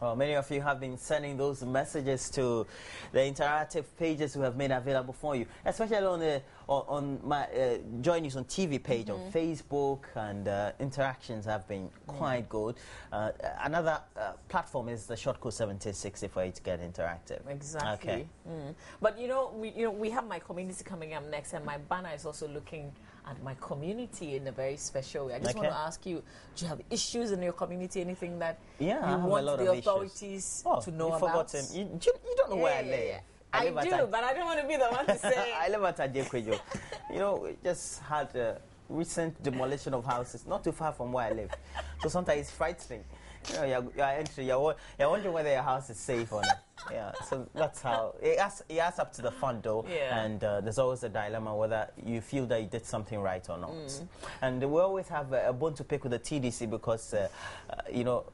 Well, many of you have been sending those messages to the interactive pages we have made available for you, especially on my Joynews on TV page on Facebook, and interactions have been quite good. Another platform is the shortcode 1760 for you to get interactive. Exactly. Okay. But we have my community coming up next, and my banner is also looking at my community in a very special way. I just want to ask you, do you have issues in your community? Anything that you want the authorities to know about? You don't know where I live. I do, but I don't want to be the one to say. I live at Acquah. We just had a recent demolition of houses not too far from where I live. So sometimes it's frightening. You're wondering whether your house is safe or not. Yeah, so that's how it adds up to the fun, though. Yeah. And there's always a dilemma whether you feel that you did something right or not. And we always have a bone to pick with the TDC because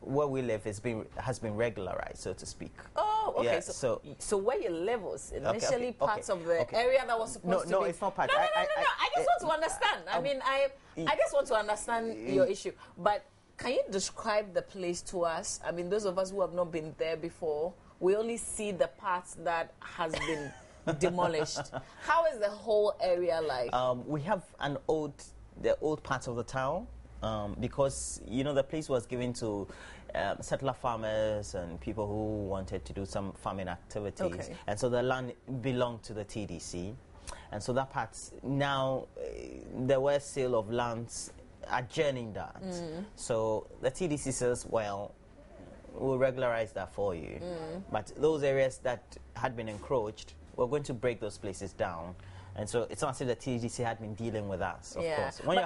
where we live has been regularized, so to speak. Oh, okay. Yeah, so where you live was initially parts of the area that was supposed to be. No, it's not part. No. I just want to understand. I just want to understand your issue, but. Can you describe the place to us? I mean, those of us who have not been there before, we only see the parts that has been demolished. How is the whole area like? We have the old part of the town, because the place was given to settler farmers and people who wanted to do some farming activities, and so the land belonged to the TDC, and so that part now there were sale of lands adjourning that. So the TDC says, well, we'll regularize that for you. But those areas that had been encroached, we're going to break those places down. And so it's not as if the TDC had been dealing with us, of course. When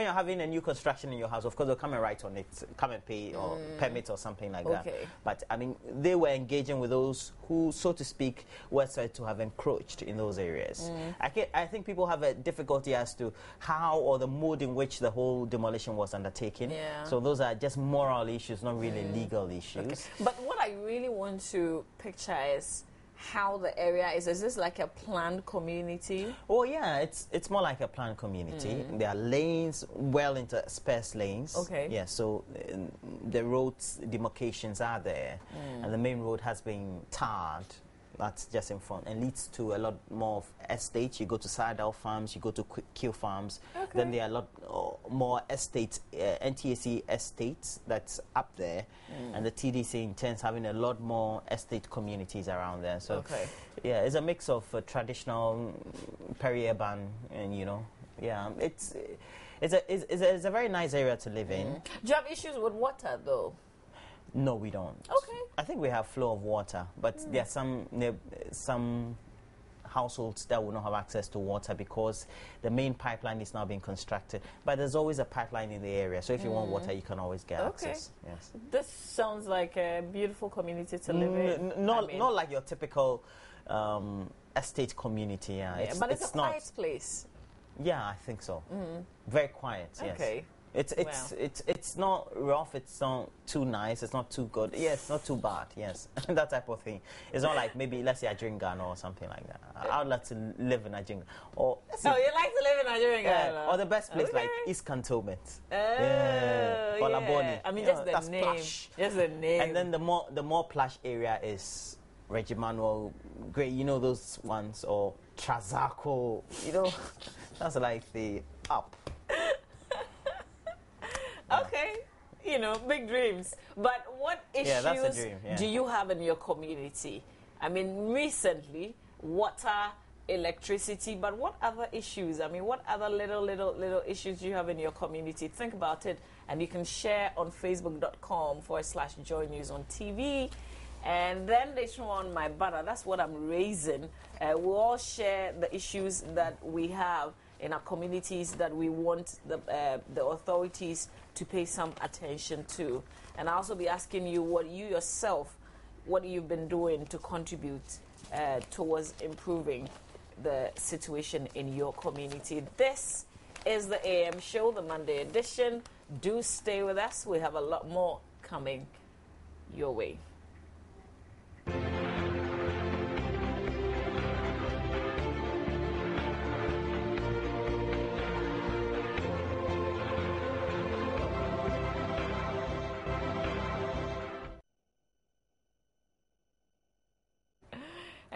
you're having a new construction in your house, of course, they'll come and write on it, come and pay or permit or something like that. But, I mean, they were engaging with those who, so to speak, were said to have encroached in those areas. I think people have a difficulty as to how or the mode in which the whole demolition was undertaken. So those are just moral issues, not really legal issues. But what I really want to picture is how the area is. Is this like a planned community? Oh yeah, it's more like a planned community. There are lanes, well interspersed lanes. Yeah, so the roads demarcations are there, and the main road has been tarred. That's just in front and leads to a lot more of estates. You go to Sardal Farms, you go to Q Farms. Then there are a lot more estates, NTAC estates that's up there. And the TDC intends having a lot more estate communities around there. So, yeah, it's a mix of traditional, peri-urban, and, yeah, it's a very nice area to live in. Do you have issues with water, though? No, we don't. I think we have flow of water, but there are some households that will not have access to water because the main pipeline is now being constructed. But there's always a pipeline in the area, so if you want water, you can always get access. Yes. This sounds like a beautiful community to live in. Not like your typical estate community. Yeah, but it's a quiet place. Yeah, I think so. Very quiet. Yes. It's not rough, it's not too nice, it's not too good. Yes, it's not too bad, yes. That type of thing. It's not like maybe, let's say, a Jingan or something like that. I would like to live in a Jingan. Or you like to live in a Jingan? Or the best place like East Cantonment. Or Laboni. I mean, just the name. Plush. Just the name. And then the more plush area is Regimanuel, Great, those ones, or Trazaco, that's like the up. Big dreams. But what issues do you have in your community? I mean, recently, water, electricity, but what other issues? I mean, what other little issues do you have in your community? Think about it, and you can share on facebook.com/Joynews on TV. And then later on, my banner, that's what I'm raising. We'll all share the issues that we have in our communities that we want the authorities to pay some attention to. And I'll also be asking you what you've been doing to contribute towards improving the situation in your community. This is the AM show, the Monday edition. Do stay with us. We have a lot more coming your way.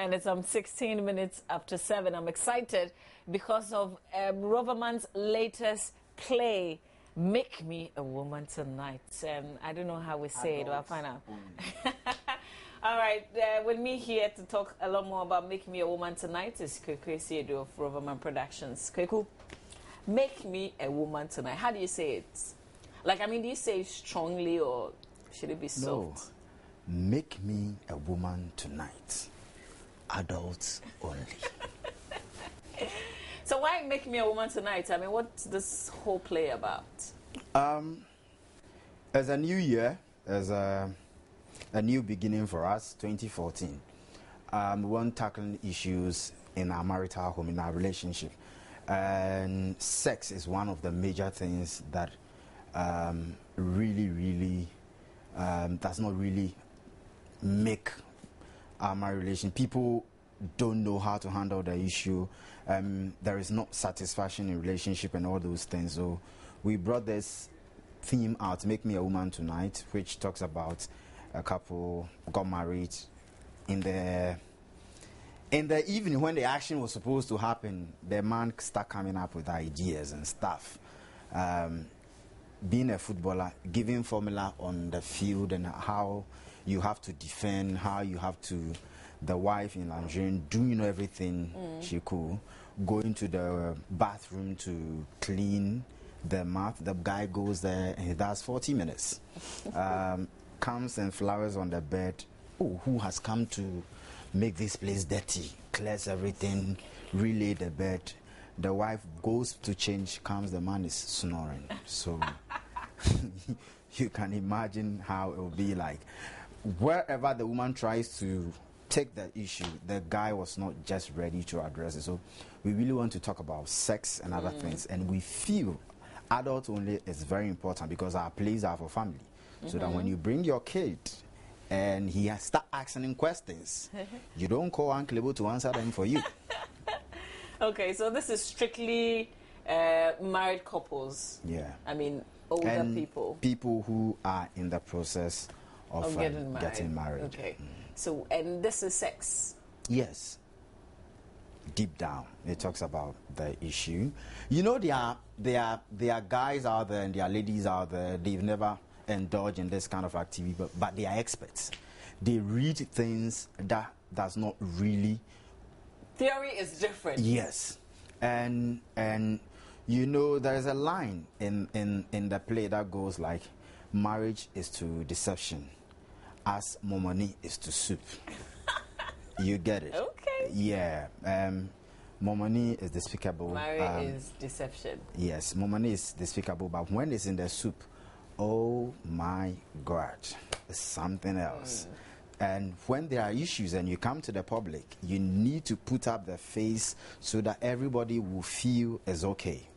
And it's 16 minutes after 7. I'm excited because of Roverman's latest play, Make Me a Woman Tonight. I don't know how we say it, but I'll find out. All right, with me here to talk a lot more about Make Me a Woman Tonight is Kweku Siedu of Roverman Productions. Kweku, Make Me a Woman Tonight. How do you say it? Like, I mean, do you say it strongly or should it be soft? No. Make me a woman tonight. Adults only. So why Make Me a Woman Tonight? I mean, what's this whole play about? As a new year, as a new beginning for us, 2014, we want tackling issues in our marital home, in our relationship. And sex is one of the major things that really does not really make our marriage relation. People don't know how to handle the issue. There is no satisfaction in relationship and all those things. So we brought this theme out, Make Me a Woman Tonight, which talks about a couple got married in the evening when the action was supposed to happen. The man started coming up with ideas and stuff. Being a footballer, giving formula on the field and how you have to defend, how you have to, the wife in lingerie, doing everything she could, going to the bathroom to clean the mouth. The guy goes there and he does 40 minutes. Comes and flowers on the bed. Oh, who has come to make this place dirty? Clears everything, relay the bed. The wife goes to change, comes, the man is snoring. So you can imagine how it will be like. Wherever the woman tries to take the issue, the guy was not just ready to address it. So we really want to talk about sex and other things. And we feel adult only is very important because our plays are for family. So that when you bring your kid and he has start asking him questions, you don't call Uncle Ebo to answer them for you. Okay, so this is strictly married couples. Yeah. I mean, older and people. People who are in the process of getting married. Okay. So, and this is sex. Yes. Deep down, it talks about the issue. You know, there are guys out there and there are ladies out there, they've never indulged in this kind of activity, but they are experts. They read things that does not really... Theory is different. Yes. And you know, there is a line in the play that goes like, marriage is to deception as momoni is to soup. You get it? Okay. Yeah. Momoni is despicable. Marriage is deception. Yes, momoni is despicable, but when it's in the soup, oh my God, it's something else. And when there are issues and you come to the public, you need to put up the face so that everybody will feel it's okay.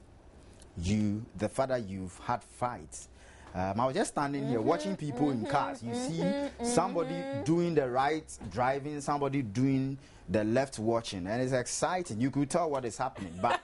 The fact that you've had fights. I was just standing here watching people in cars. You see somebody doing the right driving, somebody doing the left watching, and it's exciting. You could tell what is happening, but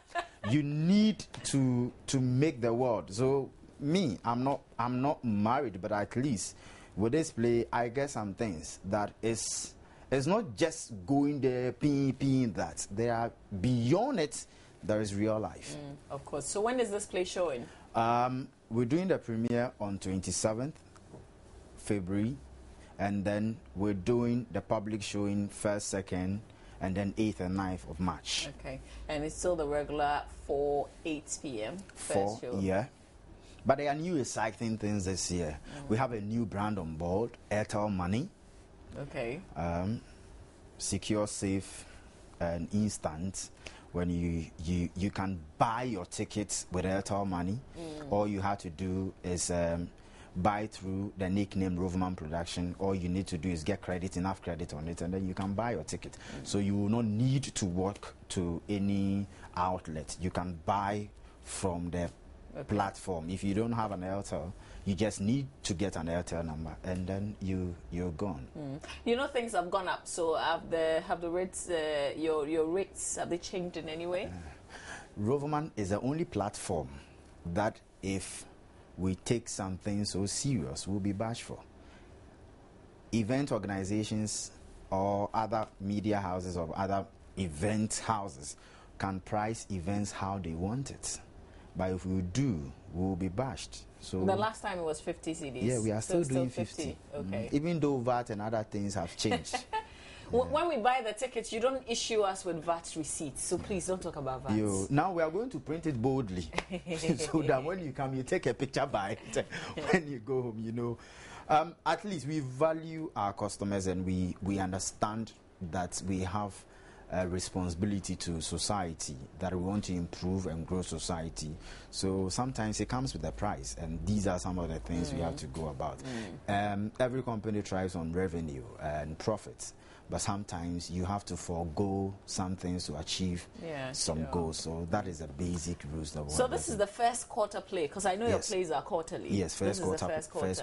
you need to make the world. So me, I'm not married, but at least with this play, I get some things that it's not just going there, peeing that. They are beyond it. There is real life. Of course. So when is this play showing? We're doing the premiere on 27th February, and then we're doing the public showing 1st, 2nd, and then 8th and 9th of March. Okay. And it's still the regular 8 p.m. first show. Yeah. But there are new exciting things this year. We have a new brand on board, Airtel Money. Okay. Secure, safe, and instant. When you can buy your tickets with Airtel Money. All you have to do is buy through the nickname Roverman Production. All you need to do is get enough credit on it, and then you can buy your ticket. So you will not need to walk to any outlet. You can buy from the platform. If you don't have an Airtel, you just need to get an Airtel number, and then you're gone. You know, things have gone up. So have the rates, your rates, have they changed in any way? Roverman is the only platform that if we take something so serious, we'll be bashful. Event organizations or other media houses or other event houses can price events how they want it. But if we do, we'll be bashed. So the last time it was 50 CDs. Yeah, we are still doing 50. Okay. Even though VAT and other things have changed. When we buy the tickets, you don't issue us with VAT receipts, so please don't talk about VAT. Now we are going to print it boldly, so that when you come, you take a picture by it when you go home, At least we value our customers, and we understand that we have a responsibility to society, that we want to improve and grow society. So sometimes it comes with a price, and these are some of the things we have to go about. Every company thrives on revenue and profits, but sometimes you have to forego some things to achieve some goals. So that is the basic rules. So this is the first quarter play, because I know your plays are quarterly. Yes, first quarter play.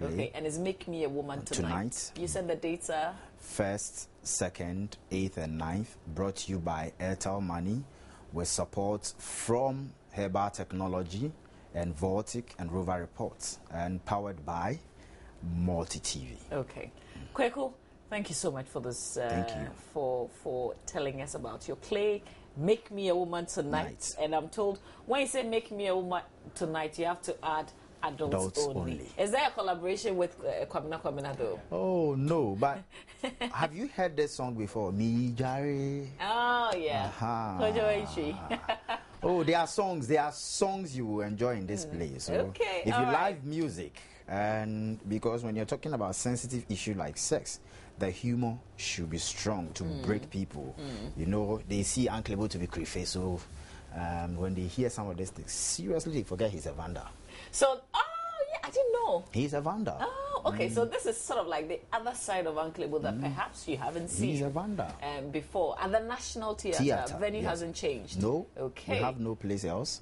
Okay, and it's Make Me a Woman Tonight. You said the dates are? 1st, 2nd, 8th and 9th, brought to you by Airtel Money, with support from Herbal Technology and Vortic and Rover Reports, and powered by Multi TV. Okay. Kweku, thank you so much for this. Thank you. For telling us about your play, Make Me a Woman Tonight. And I'm told, when you say Make Me a Woman Tonight, you have to add adults only. Is there a collaboration with Kwamina though? Oh, no, but have you heard that song before? Me Jare. Oh, yeah. Oh, there are songs you will enjoy in this play. So if you like music, and because when you're talking about sensitive issue like sex, the humor should be strong to break people. They see Uncle to be creepy, so when they hear some of these things, seriously, they forget he's a vandal. So, I didn't know. He's a vandal. Oh, okay. So this is sort of like the other side of Uncle that perhaps you haven't seen. He's a vandal. Before. And the National Theatre venue hasn't changed. No. Okay. We have no place else.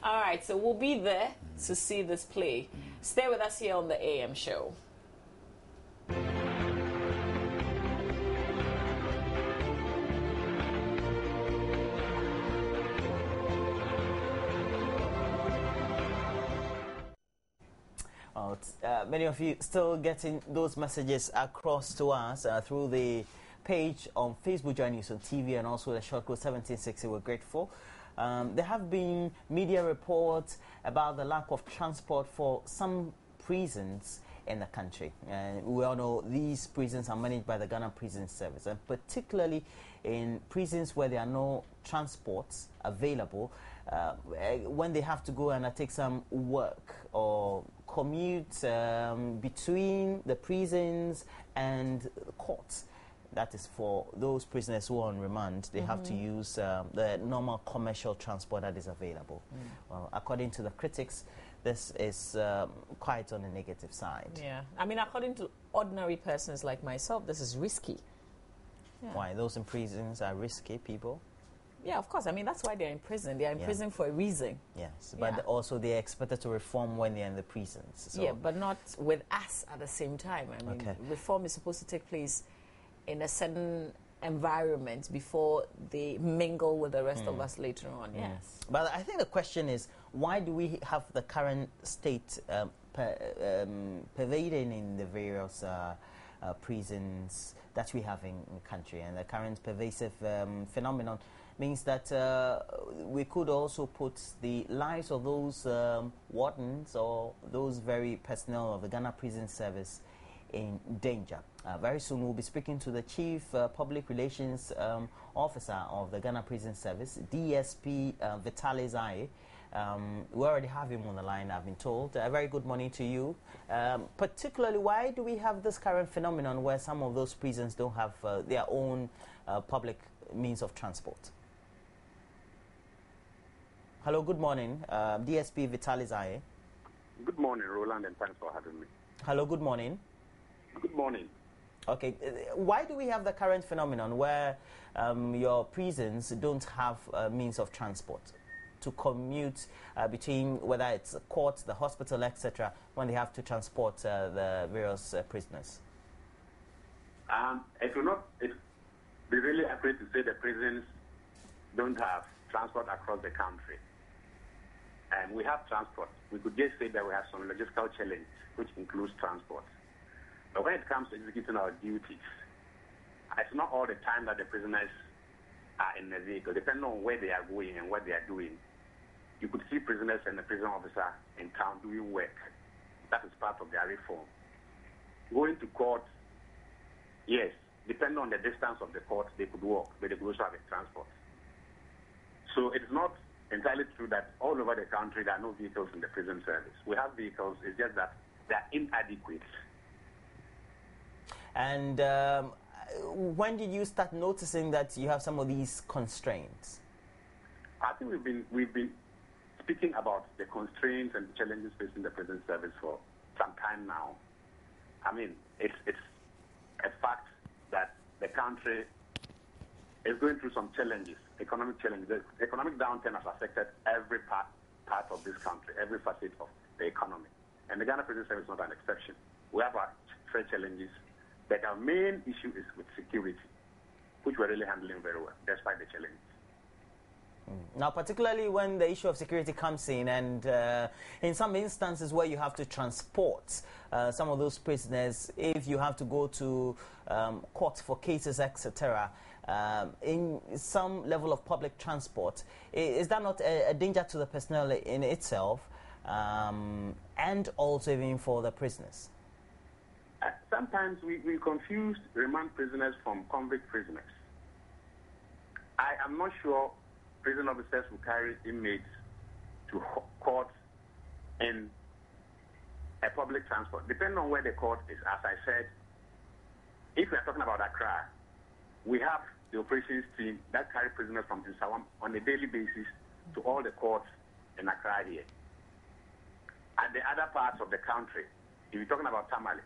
All right. So we'll be there to see this play. Stay with us here on the AM show. Many of you still getting those messages across to us through the page on Facebook, Joynews on TV, and also the short code 1760. We're grateful. There have been media reports about the lack of transport for some prisons in the country. We all know these prisons are managed by the Ghana Prison Service, and particularly in prisons where there are no transports available, when they have to go and take some work or commute between the prisons and courts. That is for those prisoners who are on remand. They have to use the normal commercial transport that is available. Well, according to the critics, this is quite on the negative side. Yeah, I mean, according to ordinary persons like myself, this is risky. Yeah. Why? Those in prisons are risky people? Yeah, of course. I mean, that's why they're in prison. They're in prison for a reason. Yes, but also they're expected to reform when they're in the prisons. So. Yeah, but not with us at the same time. I mean, reform is supposed to take place in a certain environment before they mingle with the rest of us later on. Yes. But I think the question is, why do we have the current state pervading in the various prisons that we have in the country? And the current pervasive phenomenon means that we could also put the lives of those wardens or those very personnel of the Ghana Prison Service in danger. Very soon we'll be speaking to the Chief Public Relations Officer of the Ghana Prison Service, DSP Vitalis Aye. We already have him on the line, I've been told. A very good morning to you. Particularly, why do we have this current phenomenon where some of those prisons don't have their own public means of transport? Hello, good morning. DSP Vitalis Aye. Good morning, Roland, and thanks for having me. Hello, good morning. Good morning. Okay, why do we have the current phenomenon where your prisons don't have means of transport to commute between whether it's the court, the hospital, etc., when they have to transport the various prisoners? It will not be really accurate to say the prisons don't have transport across the country. We have transport. We could just say that we have some logistical challenge, which includes transport. But when it comes to executing our duties, it's not all the time that the prisoners are in the vehicle. Depending on where they are going and what they are doing, you could see prisoners and the prison officer in town doing work. That is part of their reform. Going to court, yes, depending on the distance of the court, they could walk, but they could also have a transport. So it's not entirely true that all over the country there are no vehicles in the prison service. We have vehicles, it's just that they are inadequate. And when did you start noticing that you have some of these constraints? I think we've been speaking about the constraints and the challenges facing the prison service for some time now. I mean, it's a fact that the country is going through some challenges, economic challenges. The economic downturn has affected every part of this country, every facet of the economy. And the Ghana Prison Service is not an exception. We have our fair challenges, but our main issue is with security, which we're really handling very well, despite the challenges. Now, particularly when the issue of security comes in, and in some instances where you have to transport some of those prisoners, if you have to go to court for cases, etc., in some level of public transport, is that not a danger to the personnel in itself, and also even for the prisoners? Sometimes we confuse remand prisoners from convict prisoners. I am not sure prison officers will carry inmates to court in a public transport. Depending on where the court is, as I said, if we are talking about Accra, we have the operations team that carry prisoners from Insawam on a daily basis to all the courts in Accra here. At the other parts of the country, if you're talking about Tamale,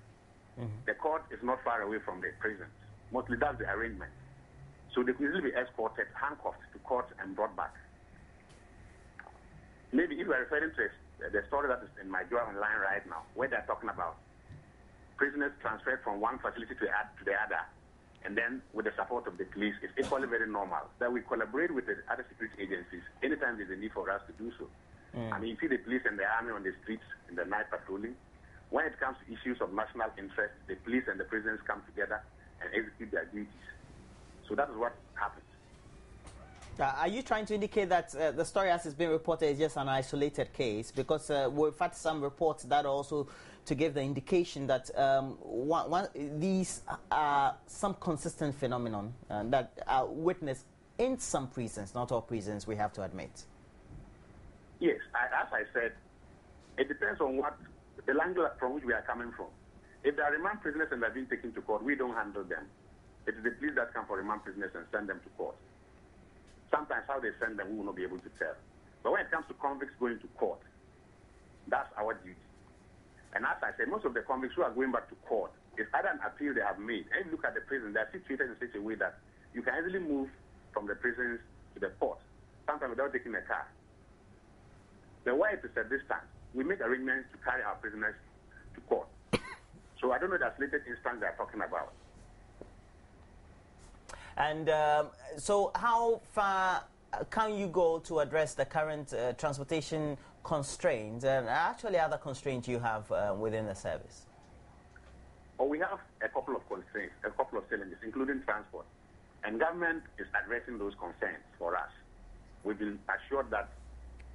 the court is not far away from the prisons. Mostly that's the arrangement. So they could easily be escorted, handcuffed to court and brought back. Maybe if we're referring to the story that is in my Joy online right now, where they're talking about prisoners transferred from one facility to the other, and then with the support of the police, it's equally very normal that we collaborate with the other security agencies anytime there's a need for us to do so. I mean, you see the police and the army on the streets in the night patrolling. When it comes to issues of national interest, the police and the prisons come together and execute their duties. So that is what happens. Are you trying to indicate that the story as it's been reported is just an isolated case? Because we've had some reports that also to give the indication that these are some consistent phenomenon that are witnessed in some prisons, not all prisons, we have to admit. Yes, as I said, it depends on what the language from which we are coming from. If they are remand prisoners and they are being taken to court, we don't handle them. It is the police that come for remand prisoners and send them to court. Sometimes how they send them, we will not be able to tell. But when it comes to convicts going to court, that's our duty. And as I said, most of the convicts who are going back to court, it's either an appeal they have made. And if you look at the prison, they are situated in such a way that you can easily move from the prisons to the court, sometimes without taking a car. The way it is at this time, we make arrangements to carry our prisoners to court. So I don't know the isolated instance they are talking about. And so how far can you go to address the current transportation constraints and actually other constraints you have within the service? Oh, we have a couple of constraints, a couple of challenges, including transport. And government is addressing those concerns for us. We've been assured that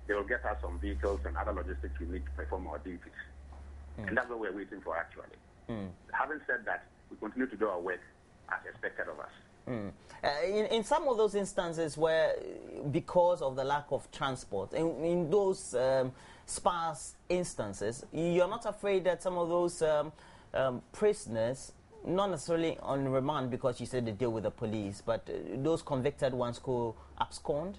they will get us some vehicles and other logistics we need to perform our duties. And that's what we're waiting for, actually. Having said that, we continue to do our work as expected of us. In some of those instances where, because of the lack of transport, in those sparse instances, you're not afraid that some of those prisoners, not necessarily on remand because you said they deal with the police, but those convicted ones could abscond?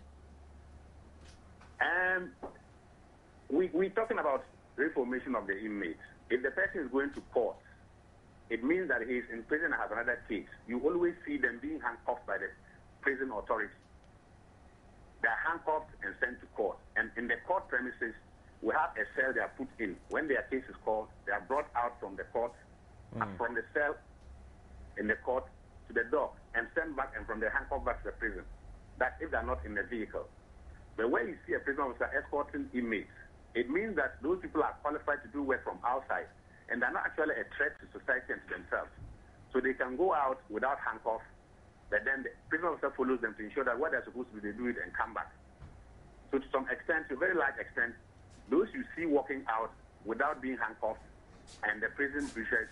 We're talking about reformation of the inmates. If the person is going to court, it means that he is in prison and has another case. You always see them being handcuffed by the prison authorities. They are handcuffed and sent to court. And in the court premises, we have a cell they are put in. When their case is called, they are brought out from the court, from the cell in the court to the dock and sent back, and from the handcuff back to the prison. That's if they are not in the vehicle. But when you see a prison officer escorting inmates, it means that those people are qualified to do work from outside, and they're not actually a threat to society and to themselves. So they can go out without handcuffs but then the prison officer follows them to ensure that what they're supposed to do, they do it and come back. So to some extent, to a very large extent, those you see walking out without being handcuffed and the prison breaches,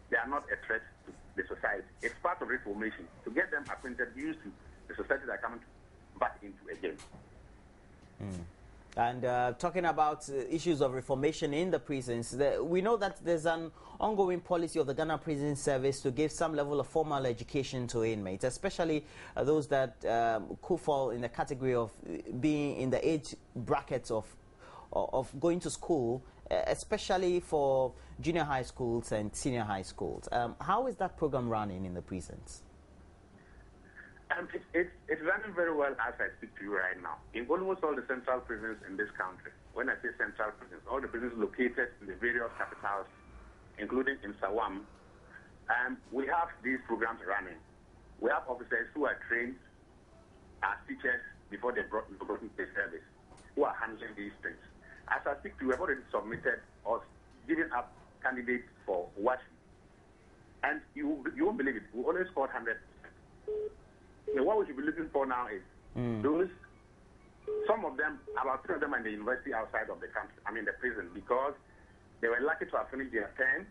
they are not a threat to the society. It's part of reformation to get them acquainted, used to the society that are coming back into again. And talking about issues of reformation in the prisons, we know that there's an ongoing policy of the Ghana Prison Service to give some level of formal education to inmates, especially those that could fall in the category of being in the age brackets of going to school, especially for junior high schools and senior high schools. How is that program running in the prisons? It's running very well as I speak to you right now. In almost all the central prisons in this country, when I say central prisons, all the prisons located in the various capitals, including in Sawam, we have these programs running. We have officers who are trained as teachers before they brought into the service, who are handling these things. As I speak to you, we have already submitted or given up candidates for watching. And you won't believe it, we only scored 100%. So what we should be looking for now is those, some of them, about 3 of them are in the university outside of the country, the prison, because they were lucky to have finished their term,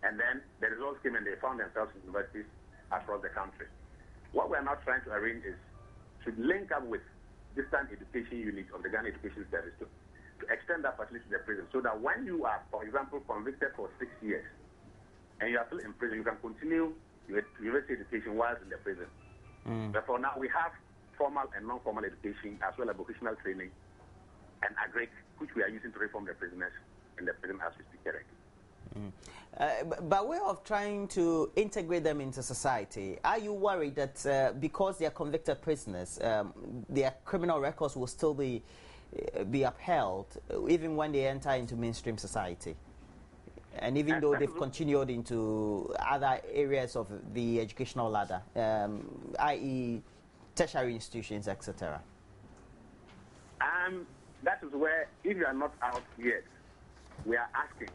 and then the results came and they found themselves in universities across the country. What we are now trying to arrange is to link up with distant education units of the Ghana Education Service to extend that facility to the prison, so that when you are, for example, convicted for 6 years, and you are still in prison, you can continue your university education whilst in the prison. Therefore, now we have formal and non-formal education, as well as vocational training and agric, which we are using to reform the prisoners in the prison as we speak directly. By way of trying to integrate them into society, are you worried that because they are convicted prisoners, their criminal records will still be upheld, even when they enter into mainstream society? And even though they've continued into other areas of the educational ladder, i.e. tertiary institutions, etc. That is where, if you are not out yet, we are asking,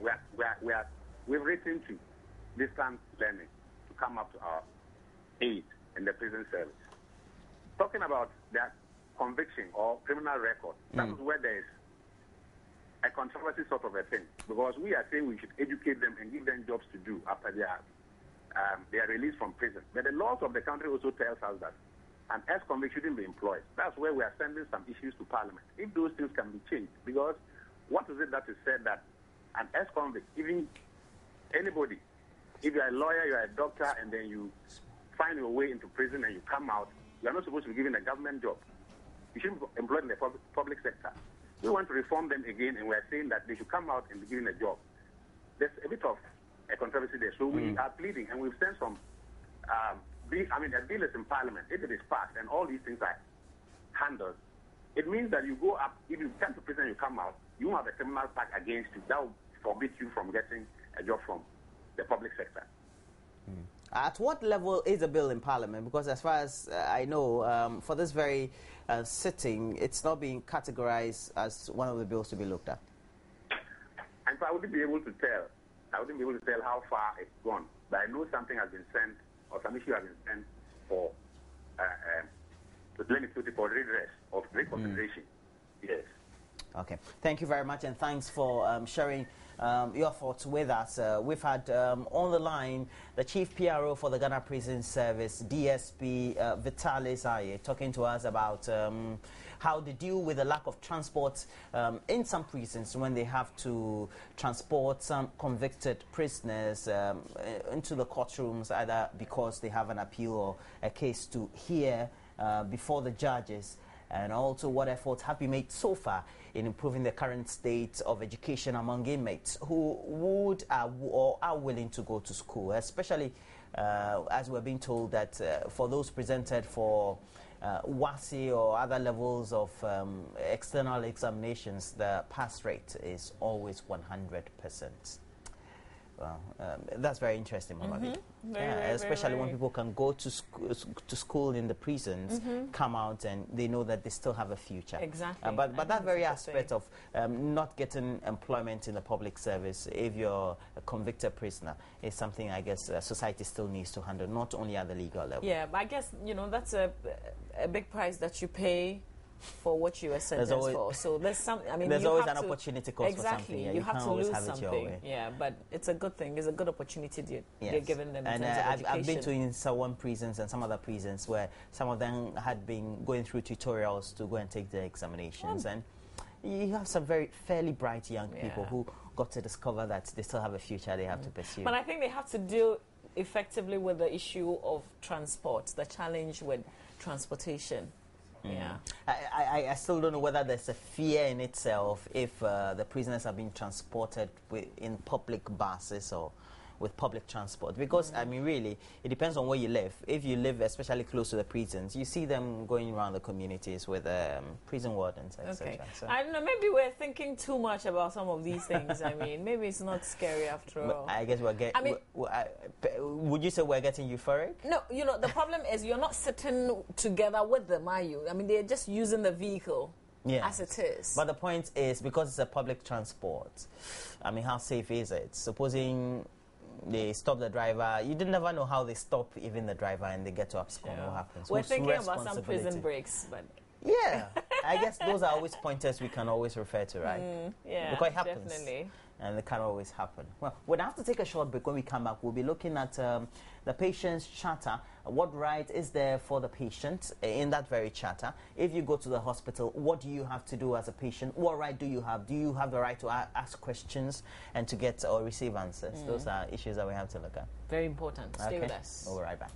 we've written to distance learning to come up to our aid in the prison service. Talking about their conviction or criminal record, that is where there is a controversy sort of a thing, because we are saying we should educate them and give them jobs to do after they are released from prison. But the laws of the country also tells us that an ex-convict shouldn't be employed. That's where we are sending some issues to Parliament. If those things can be changed, because what is it that is said that an ex-convict, even anybody, if you are a lawyer, you are a doctor, and then you find your way into prison and you come out, you are not supposed to be given a government job. You should be employed in the public sector. We want to reform them again, and we are saying that they should come out and be given a job. There's a bit of a controversy there. So we are pleading, and we've sent some, a bill is in Parliament. If it is passed and all these things are handled, it means that you go up, if you come to prison and you come out, you won't have a criminal pact against you. That will forbid you from getting a job from the public sector. At what level is a bill in Parliament? Because as far as I know, for this very sitting, it's not being categorized as one of the bills to be looked at. And so I wouldn't be able to tell. I wouldn't be able to tell how far it's gone. But I know something has been sent, or some issue has been sent for the legislative for redress of reconsideration. Yes. Okay. Thank you very much, and thanks for sharing your thoughts with us. We've had on the line the Chief PRO for the Ghana Prison Service, DSP Vitalis Aye, talking to us about how they deal with the lack of transport in some prisons when they have to transport some convicted prisoners into the courtrooms, either because they have an appeal or a case to hear before the judges, and also what efforts have been made so far in improving the current state of education among inmates who would or are willing to go to school, especially as we're being told that for those presented for WASI or other levels of external examinations, the pass rate is always 100%. Well, that's very interesting, Mama B. Especially very. when people can go to school in the prisons, come out, and they know that they still have a future. Exactly. But that very aspect of not getting employment in the public service, if you're a convicted prisoner, is something I guess society still needs to handle, not only at the legal level. Yeah, but I guess, that's a big price that you pay for what you were sentenced for. So there's some. I mean, there's always an opportunity cost exactly. for something. Yeah, you have to lose have something. Yeah, but it's a good thing. It's a good opportunity you're giving them. And in terms of I've been to in some prisons and some other prisons where some of them had been going through tutorials to go and take the examinations, and you have some fairly bright young people who got to discover that they still have a future they have to pursue. But I think they have to deal effectively with the issue of transport, the challenge with transportation. Yeah, I still don't know whether there's a fear in itself if the prisoners are being transported in public buses or with public transport, because I mean, really, it depends on where you live. If you live especially close to the prisons, you see them going around the communities with prison wardens, etc. Okay. So I don't know, maybe we're thinking too much about some of these things. I mean, maybe it's not scary after all. I guess would you say we're getting euphoric? No, the problem is you're not sitting together with them, are you? I mean, they're just using the vehicle. Yeah. As it is. But the point is, because it's a public transport, I mean, how safe is it? Supposing they stop the driver, you never know how they stop even the driver and they get to abscond. What happens? We're thinking about some prison breaks, but yeah, I guess those are always pointers we can always refer to, right? Yeah, because it happens, definitely. And it can always happen. Well, we'll have to take a short break. When we come back, we'll be looking at the patient's charter. What right is there for the patient in that very charter? If you go to the hospital, what do you have to do as a patient? What right do you have? Do you have the right to ask questions and to get or receive answers? Those are issues that we have to look at. Very important. Stay with us. We'll be right back.